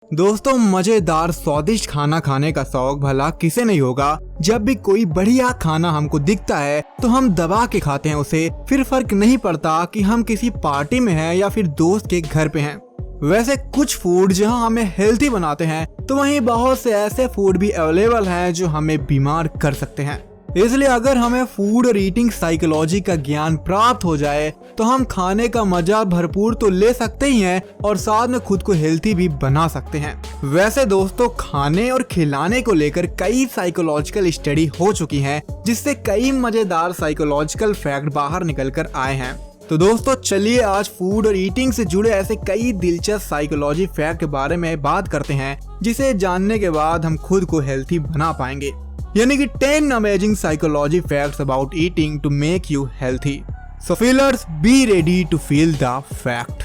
दोस्तों, मजेदार स्वादिष्ट खाना खाने का शौक भला किसे नहीं होगा। जब भी कोई बढ़िया खाना हमको दिखता है तो हम दबा के खाते हैं उसे, फिर फर्क नहीं पड़ता कि हम किसी पार्टी में हैं या फिर दोस्त के घर पे हैं। वैसे कुछ फूड जहां हमें हेल्थी बनाते हैं तो वहीं बहुत से ऐसे फूड भी अवेलेबल हैं जो हमें बीमार कर सकते हैं। इसलिए अगर हमें फूड और ईटिंग साइकोलॉजी का ज्ञान प्राप्त हो जाए तो हम खाने का मजा भरपूर तो ले सकते ही हैं और साथ में खुद को हेल्थी भी बना सकते हैं। वैसे दोस्तों, खाने और खिलाने को लेकर कई साइकोलॉजिकल स्टडी हो चुकी हैं, जिससे कई मजेदार साइकोलॉजिकल फैक्ट बाहर निकल कर आए हैं। तो दोस्तों चलिए आज फूड और ईटिंग से जुड़े ऐसे कई दिलचस्प साइकोलॉजी फैक्ट के बारे में बात करते हैं, जिसे जानने के बाद हम खुद को हेल्थी बना पाएंगे। यानी कि 10 amazing psychology facts about eating to make you healthy. So feelers, be ready to feel the fact.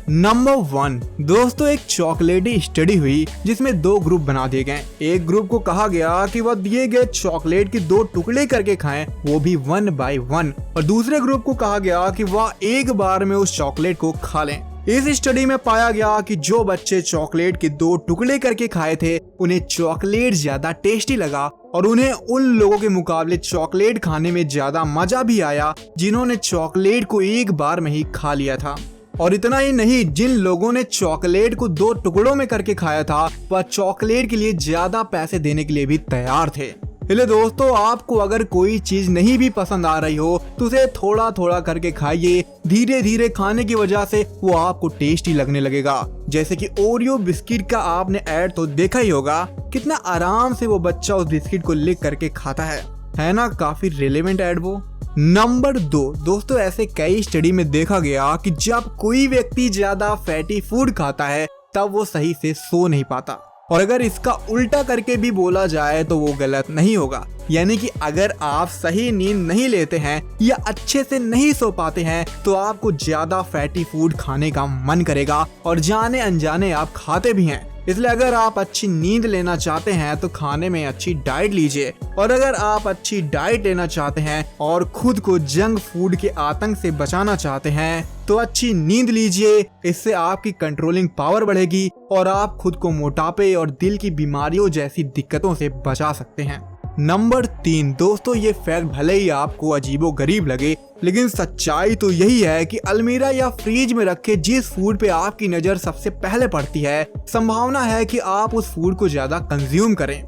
Number 1 दोस्तों, एक चॉकलेटी स्टडी हुई जिसमें 2 ग्रुप बना दिए गए। एक ग्रुप को कहा गया कि वह दिए गए चॉकलेट के 2 टुकड़े करके खाएं, वो भी 1 बाय 1, और दूसरे ग्रुप को कहा गया कि वह एक बार में उस चॉकलेट को खा लें। इस स्टडी में पाया गया कि जो बच्चे चॉकलेट के 2 टुकड़े करके खाए थे उन्हें चॉकलेट ज्यादा टेस्टी लगा और उन्हें उन लोगों के मुकाबले चॉकलेट खाने में ज्यादा मजा भी आया जिन्होंने चॉकलेट को एक बार में ही खा लिया था। और इतना ही नहीं, जिन लोगों ने चॉकलेट को 2 टुकड़ों में करके खाया था वह चॉकलेट के लिए ज्यादा पैसे देने के लिए भी तैयार थे। इसलिए दोस्तों, आपको अगर कोई चीज नहीं भी पसंद आ रही हो तो उसे थोड़ा थोड़ा करके खाइए। धीरे धीरे खाने की वजह से वो आपको टेस्टी लगने लगेगा। जैसे कि ओरियो बिस्किट का आपने ऐड तो देखा ही होगा, कितना आराम से वो बच्चा उस बिस्किट को लिक करके खाता है ना? काफी रिलेवेंट ऐड वो। नंबर 2 दोस्तों, ऐसे कई स्टडी में देखा गया कि जब कोई व्यक्ति ज्यादा फैटी फूड खाता है तब वो सही से सो नहीं पाता। और अगर इसका उल्टा करके भी बोला जाए तो वो गलत नहीं होगा। यानी कि अगर आप सही नींद नहीं लेते हैं या अच्छे से नहीं सो पाते हैं तो आपको ज्यादा फैटी फूड खाने का मन करेगा और जाने अनजाने आप खाते भी हैं। इसलिए अगर आप अच्छी नींद लेना चाहते हैं तो खाने में अच्छी डाइट लीजिए, और अगर आप अच्छी डाइट लेना चाहते हैं और खुद को जंक फूड के आतंक से बचाना चाहते हैं तो अच्छी नींद लीजिए। इससे आपकी कंट्रोलिंग पावर बढ़ेगी और आप खुद को मोटापे और दिल की बीमारियों जैसी दिक्कतों से बचा सकते हैं। नंबर 3 दोस्तों, ये फैक्ट भले ही आपको अजीबो गरीब लगे लेकिन सच्चाई तो यही है कि अलमीरा या फ्रिज में रखे जिस फूड पे आपकी नजर सबसे पहले पड़ती है, संभावना है कि आप उस फूड को ज्यादा कंज्यूम करें।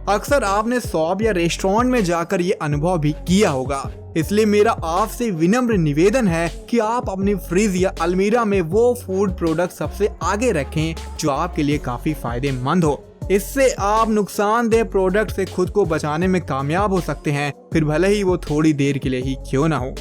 अक्सर आपने शॉप या रेस्टोरेंट में जाकर ये अनुभव भी किया होगा। इसलिए मेरा आपसे विनम्र निवेदन है कि आप अपनी फ्रिज या अलमीरा में वो फूड प्रोडक्ट सबसे आगे रखें जो आपके लिए काफी फायदेमंद हो। इससे आप नुकसानदेह प्रोडक्ट से खुद को बचाने में कामयाब हो सकते हैं, फिर भले ही वो थोड़ी देर के लिए ही क्यों ना हो।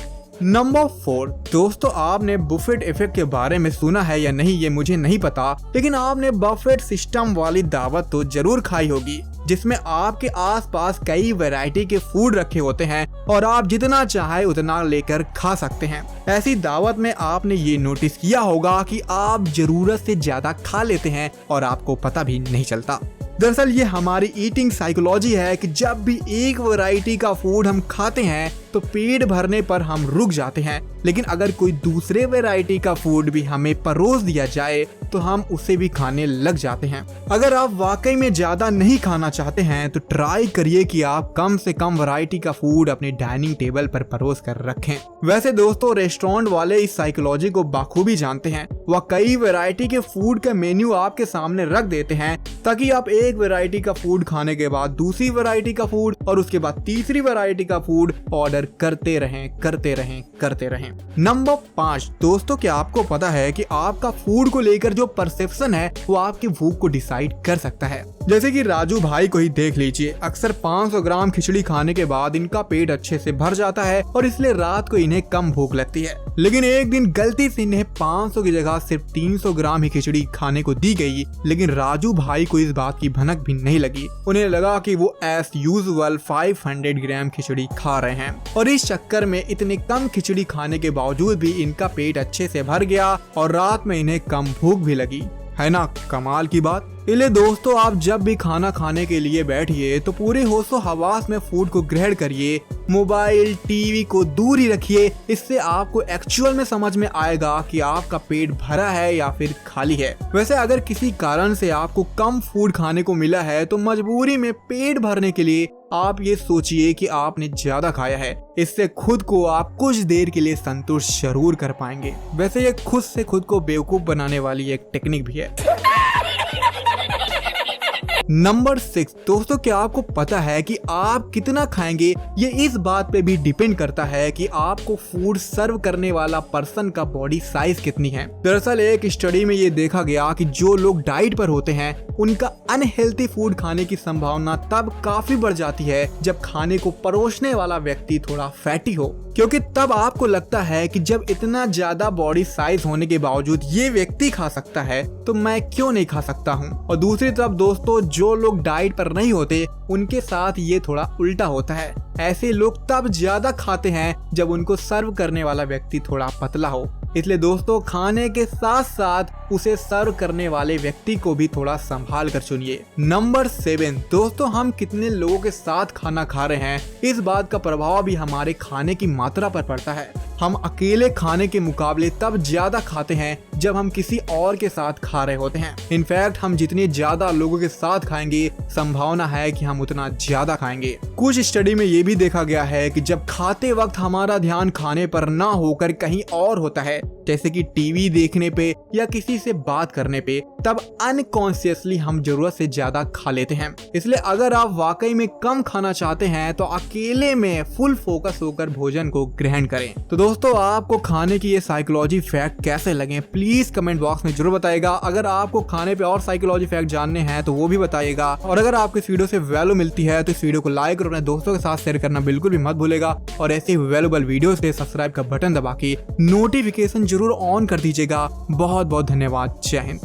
नंबर 4 दोस्तों, आपने बुफेट इफेक्ट के बारे में सुना है या नहीं ये मुझे नहीं पता, लेकिन आपने बफेट सिस्टम वाली दावत तो जरूर खाई होगी जिसमें आपके आसपास कई वैरायटी के फूड रखे होते हैं और आप जितना चाहे उतना लेकर खा सकते हैं। ऐसी दावत में आपने ये नोटिस किया होगा कि आप जरूरत से ज्यादा खा लेते हैं और आपको पता भी नहीं चलता। दरअसल ये हमारी ईटिंग साइकोलॉजी है कि जब भी एक वैरायटी का फूड हम खाते हैं तो पेट भरने पर हम रुक जाते हैं, लेकिन अगर कोई दूसरे वैरायटी का फूड भी हमें परोस दिया जाए तो हम उसे भी खाने लग जाते हैं। अगर आप वाकई में ज्यादा नहीं खाना चाहते हैं तो ट्राई करिए कि आप कम से कम वैरायटी का फूड अपने डाइनिंग टेबल पर परोस कर रखें। वैसे दोस्तों, रेस्टोरेंट वाले इस साइकोलॉजी को बखूबी जानते हैं। वह कई वैरायटी के फूड का मेन्यू आपके सामने रख देते हैं ताकि आप एक वैरायटी का फूड खाने के बाद दूसरी वैरायटी का फूड और उसके बाद तीसरी वैरायटी का फूड ऑर्डर करते रहें। नंबर 5 दोस्तों, क्या आपको पता है कि आपका फूड को लेकर जो परसेप्शन है वो आपकी भूख को डिसाइड कर सकता है। जैसे कि राजू भाई को ही देख लीजिए, अक्सर 500 ग्राम खिचड़ी खाने के बाद इनका पेट अच्छे से भर जाता है और इसलिए रात को इन्हें कम भूख लगती है। लेकिन एक दिन गलती से इन्हें 500 की जगह सिर्फ 300 ग्राम ही खिचड़ी खाने को दी गई, लेकिन राजू भाई को इस बात की भनक भी नहीं लगी। उन्हें लगा कि वो एज यूजुअल 500 ग्राम खिचड़ी खा रहे हैं और इस चक्कर में इतने कम खिचड़ी खाने के बावजूद भी इनका पेट अच्छे से भर गया और रात में इन्हें कम भूख भी लगी। है ना कमाल की बात। इसलिए दोस्तों आप जब भी खाना खाने के लिए बैठिए तो पूरे होशो हवास में फूड को ग्रहण करिए। मोबाइल टीवी को दूर ही रखिए। इससे आपको एक्चुअल में समझ में आएगा कि आपका पेट भरा है या फिर खाली है। वैसे अगर किसी कारण से आपको कम फूड खाने को मिला है तो मजबूरी में पेट भरने के लिए आप ये सोचिए कि आपने ज्यादा खाया है। इससे खुद को आप कुछ देर के लिए संतुष्ट जरूर कर पाएंगे। वैसे ये खुद से खुद को बेवकूफ बनाने वाली एक टेक्निक भी है। नंबर 6 दोस्तों, क्या आपको पता है कि आप कितना खाएंगे ये इस बात पे भी डिपेंड करता है कि आपको फूड सर्व करने वाला पर्सन का बॉडी साइज कितनी है। दरअसल एक स्टडी में ये देखा गया कि जो लोग डाइट पर होते हैं उनका अनहेल्थी फूड खाने की संभावना तब काफी बढ़ जाती है जब खाने को परोसने वाला व्यक्ति थोड़ा फैटी हो, क्योंकि तब आपको लगता है कि जब इतना ज्यादा बॉडी साइज होने के बावजूद ये व्यक्ति खा सकता है तो मैं क्यों नहीं खा सकता हूँ। और दूसरी तरफ दोस्तों, जो लोग डाइट पर नहीं होते उनके साथ ये थोड़ा उल्टा होता है। ऐसे लोग तब ज्यादा खाते हैं जब उनको सर्व करने वाला व्यक्ति थोड़ा पतला हो। इसलिए दोस्तों खाने के साथ साथ उसे सर्व करने वाले व्यक्ति को भी थोड़ा संभाल कर चुनिए। नंबर 7 दोस्तों, हम कितने लोगों के साथ खाना खा रहे हैं इस बात का प्रभाव भी हमारे खाने की मात्रा पर पड़ता है। हम अकेले खाने के मुकाबले तब ज्यादा खाते हैं जब हम किसी और के साथ खा रहे होते हैं। इनफैक्ट हम जितने ज्यादा लोगों के साथ खाएंगे संभावना है कि हम उतना ज्यादा खाएंगे। कुछ स्टडी में ये भी देखा गया है कि जब खाते वक्त हमारा ध्यान खाने पर ना होकर कहीं और होता है, जैसे कि टीवी देखने पे या किसी से बात करने पे, तब अनकॉन्शियसली हम जरूरत से ज्यादा खा लेते हैं। इसलिए अगर आप वाकई में कम खाना चाहते हैं तो अकेले में फुल फोकस होकर भोजन को ग्रहण करें। तो दोस्तों आपको खाने की ये साइकोलॉजी फैक्ट कैसे लगे प्लीज कमेंट बॉक्स में जरूर बताइएगा। अगर आपको खाने पे और साइकोलॉजी फैक्ट जानने हैं तो वो भी बताइएगा। और अगर आपको इस वीडियो से वैल्यू मिलती है तो इस वीडियो को लाइक और अपने दोस्तों के साथ शेयर करना बिल्कुल भी मत भूलेगा। और ऐसे वैल्यूएबल वीडियोस के लिए सब्सक्राइब का बटन दबा के नोटिफिकेशन जरूर ऑन कर दीजिएगा। बहुत बहुत धन्यवाद। जय हिंद।